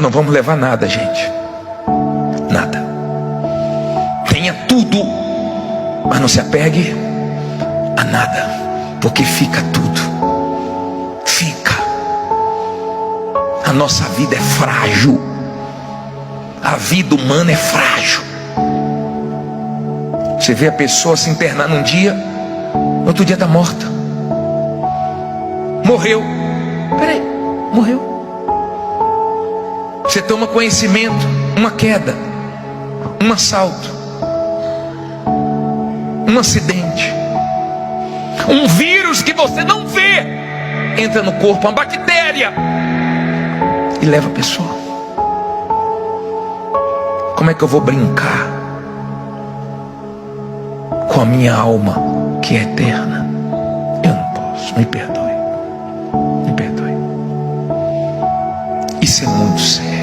Nós não vamos levar nada, gente. Nada. Tenha tudo, mas não se apegue a nada, porque fica tudo. Fica. A nossa vida é frágil. A vida humana é frágil. Você vê a pessoa se internar num dia, no outro dia está morta. Morreu. Peraí, morreu. Você toma conhecimento, uma queda, um assalto, um acidente, um vírus que você não vê entra no corpo, uma bactéria, e leva a pessoa. Como é que eu vou brincar com a minha alma que é eterna? Eu não posso. Me perdoe. Me perdoe. Isso é muito sério.